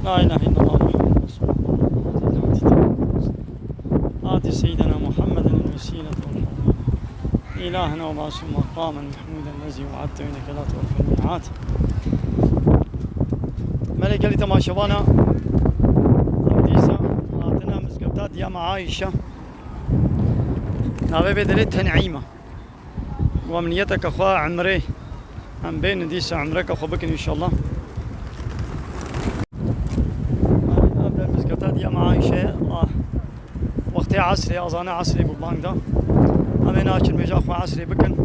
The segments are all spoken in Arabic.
لا إله إلا الله محمد رسول الله. آتي سيدنا محمد الوسيلة والفضيلة إلهنا وباسم مقاما محمودا الذي وعدت إنك لا تخلف الميعاد. ملك اللي تماشبانا أمديسا آتنا مزقبتات يا عائشة نابي بدري تنعيمة ومنيتك أخوة عمري أم بين ديسا عمرك أخو بكن إن شاء الله. أبدأ المزقبتات يا عائشة وقتي عصري أظن عصري بباندا أمين آكل ميجا أخوة عصري بكن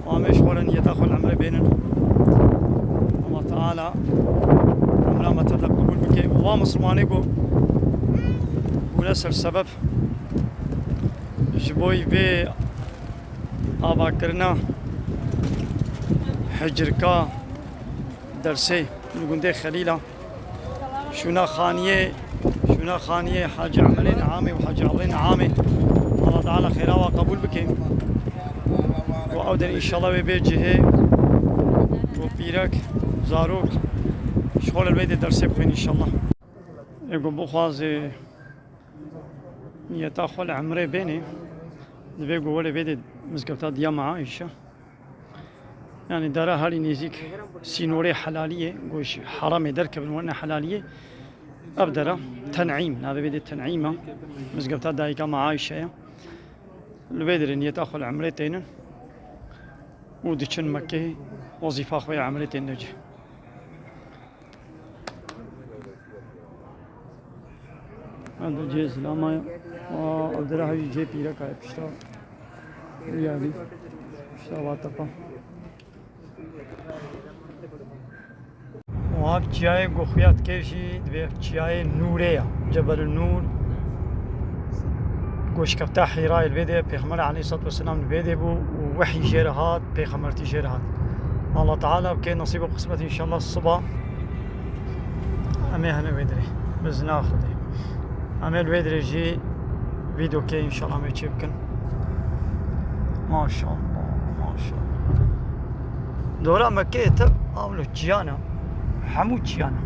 وأميش خورن يتأخل عمري بينن الله تعالى عمرا ما تبدأ قبول بكي ومسلماني بو ولسر سبب جبوي بي آبا کرنا حجركا درسي نقول خليلة شونا خانية حاج عملين عامي وحاج عملين عامي الله تعالى خيرا وقبول بكي وأودن إن شاء الله ببيجي وبيرك زاروك شغل البيت درسي بخين إن شاء الله. يقول بخوازي يتأخل عمري بيني دبيقو ولا بيت مزقبتات ديام عائشة يعني دارا هالي نيزيك سينوري حلالية قوش حرامي دركب الورنة حلالية أبدرا تنعيم هذا بيت تنعيمة مزقبتات دايكا مع عائشة البيدر إن يتأخل عمريتين وديشن مكة وظيفة خويا عمريتين نجي هذا جيز لاما وأبدرا هاي جي بيرا كاي بشتا ريالي بشتا واتقا وهاك چیای گوخیات کشی دوی چیای نوریه جبل النور گوش کفتا حیرای البیده پیغمبر علیه الصلاة والسلام البیده بو ووحی جرهات پیغمبرتی جرهات الله تعالى بكي نصيب وقسمتي ان شاء الله الصبح امي هنا بدري بزنا خدي امي البدري جي فيديو كي ان شاء الله ما يتشبكن ما شاء الله ما شاء الله دورا مكة تب عملوا جيانا حمود جيانا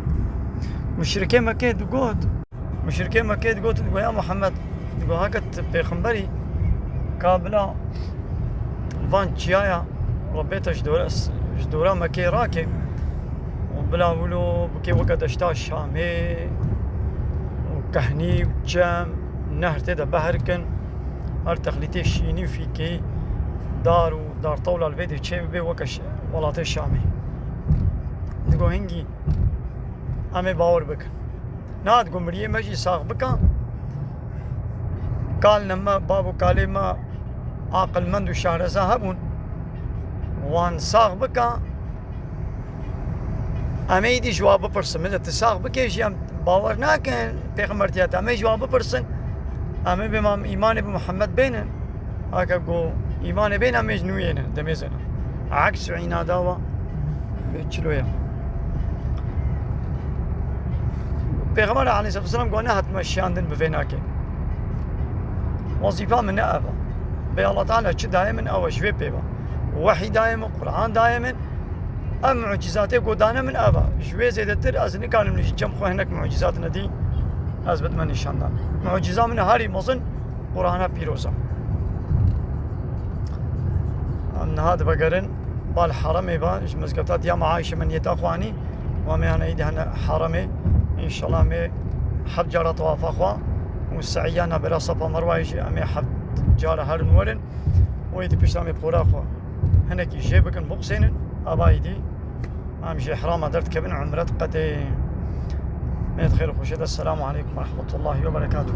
مشركين مكة دقوت تقول يا محمد تقول هاكت بيخنبري كابلا فان جيايا ربيتش دورا مكة راكب وبلا ولو بكي وقت اشتا الشامي وكهني وجام نهر تدا بهركن هر تخليتي شيني فيكي دار طولة الفيديو تشيب بي وكش ولاتي الشامي تقول هنجي امي باور بك ناد تقول مريه مجي ساق بكا قال نما بابو قالي ما عاقل مند وشهر هبون وان ساق بكا امي دي جواب برسن من تساق بكيش يام باور ناكن بيغمرتيات امي جواب برسن امي بمام ايمان بمحمد بينن هكا قو ايمان بين امي جنوين دميزنا عكس عينا داوا بيتشلويا بيغمر عليه الصلاة والسلام قلنا هتمشياندن بفيناكي وظيفة من أبا بي الله تعالى دائما أو شوي بيبا وحي دائما قرآن دائما أم معجزاتي قدانا من أبا شوي زيدتر أزني كان من جم خو هناك معجزاتنا دي أثبت من نشاندان معجزة من هاري مصن قرآن بيروزا من هذا بقرن بالحرم يبا مزقبتات يا عائشة من يتاخواني وما أنا إيدي هنا حرمي إن شاء الله مي حب جارة طواف أخوة والسعيانا برا صفا مروة يجي أمي حب جارة هر نورن ويدي بيشتامي بقورا أخوة هناك يجي بكن بقسين أبايدي أمشي حرام درت كبن عمرت قدي ميت خير وخشيد. السلام عليكم ورحمة الله وبركاته.